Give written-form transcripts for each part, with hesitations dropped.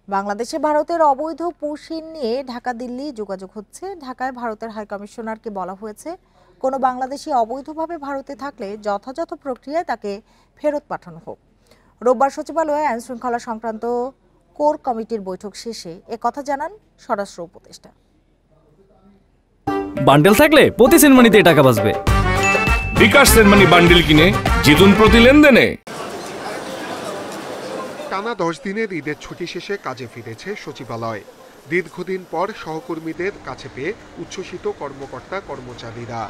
বাংলাদেশে ভারতের অবৈধ পুশিন নিয়ে ঢাকা দিল্লি যোগাযোগ হচ্ছে। ঢাকায় ভারতের হাইকমিশনারকে বলা হয়েছে, কোনো বাংলাদেশি অবৈধভাবে ভারতে থাকলে যথাযথ প্রক্রিয়ায় তাকে ফেরত পাঠানো হোক। রোববার সচিবালয়ে আইন শৃঙ্খলা সংক্রান্ত কোর কমিটির বৈঠক শেষে একথা জানান স্বরাষ্ট্র উপদেষ্টা। বান্ডেল থাকলে প্রতি সেনমানিতে টাকা বাঁচবে। বিকাশ সেনমানি বান্ডেল কিনে জিতুন প্রতি লেনদেনে। টানা 10 দিনের ঈদের ছুটি শেষে কাজে ফিরেছে সচিবালয়। দীর্ঘদিন পর সহকর্মীদের কাছে পেয়ে উচ্ছ্বসিত কর্মকর্তা কর্মচারীরা।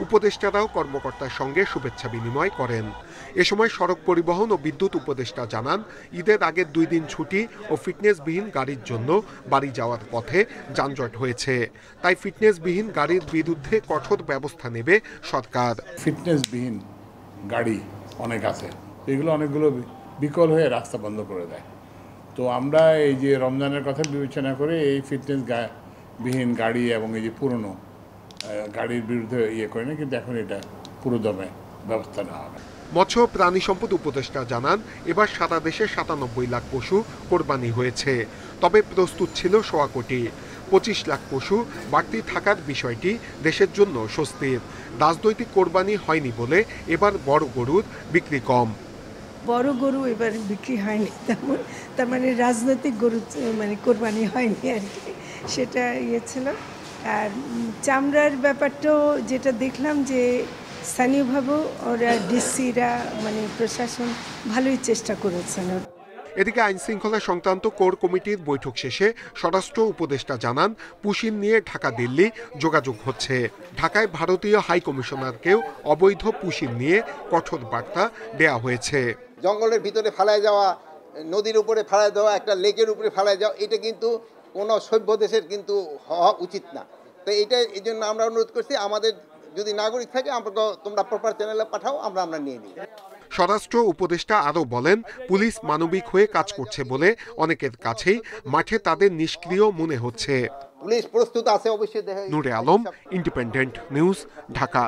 উপদেষ্টারাও কর্মকর্তার সঙ্গে শুভেচ্ছা বিনিময় করেন। এ সময় সড়ক পরিবহন ও বিদ্যুৎ উপদেষ্টা জানান, ঈদের আগের 2 দিন ছুটি ও ফিটনেসবিহীন গাড়ির জন্য বাড়ি যাওয়ার পথে যানজট হয়েছে। তাই ফিটনেসবিহীন গাড়ির বিরুদ্ধে কঠোর ব্যবস্থা নেবে সরকার। ফিটনেসবিহীন গাড়ি অনেক আছে, এগুলো অনেকগুলো বিকল হয়ে রাস্তা বন্ধ করে দেয়। তো আমরা এই যে রমজানের কথা বিবেচনা করে এই ফিটনেসবিহীন গাড়ি এবং এই যে পুরনো গাড়ির বিরুদ্ধে করি না, কিন্তু এখন এটা পুরো দমে ব্যবস্থা নেওয়া হবে। মৎস্য প্রাণী সম্পদ উপদেষ্টা জানান, এবার সারা দেশে 97 লাখ পশু কোরবানি হয়েছে। তবে প্রস্তুত ছিল 1.25 কোটি। 25 লাখ পশু বাড়তি থাকার বিষয়টি দেশের জন্য স্বস্তির। রাজনৈতিক কোরবানি হয়নি বলে এবার বড় গরুর বিক্রি কম। বড় গরু এবার বিক্রি হয়নি তেমন, তার মানে রাজনৈতিক গরু মানে কোরবানি হয়নি আর কি, সেটা ছিল। আর চামড়ার ব্যাপারটাও যেটা দেখলাম যে স্থানীয়ভাবেও ওরা ডিসিরা মানে প্রশাসন ভালোই চেষ্টা করেছেন। এদিকে আইন শৃঙ্খলা সংক্রান্ত কোর কমিটির বৈঠক শেষে স্বরাষ্ট্র উপদেষ্টা জানান, পুশিন নিয়ে ঢাকা দিল্লি যোগাযোগ হচ্ছে। ঢাকায় ভারতীয় হাই কমিশনারকেও অবৈধ পুশিন নিয়ে কঠোর বার্তা দেয়া হয়েছে। জঙ্গলের ভিতরে ফেলায় যাওয়া, নদীর উপরে ফেলায় দেওয়া, একটা লেকের উপরে ফেলায় যাওয়া, এটা কিন্তু কোনো সভ্য দেশের কিন্তু হওয়া উচিত না। তো এই জন্য আমরা অনুরোধ করছি, আমাদের যদি নাগরিক থাকে আমরা তোমরা প্রপার চ্যানেলে পাঠাও, আমরা নিয়ে নিই। স্বরাষ্ট্র উপদেষ্টা আরও বলেন, পুলিশ মানবিক হয়ে কাজ করছে বলে অনেকের কাছেই মাঠে তাদের নিষ্ক্রিয় মনে হচ্ছে। পুলিশ প্রস্তুত আছে অবশ্যই। নূরে আলম, ইন্ডিপেন্ডেন্ট নিউজ, ঢাকা।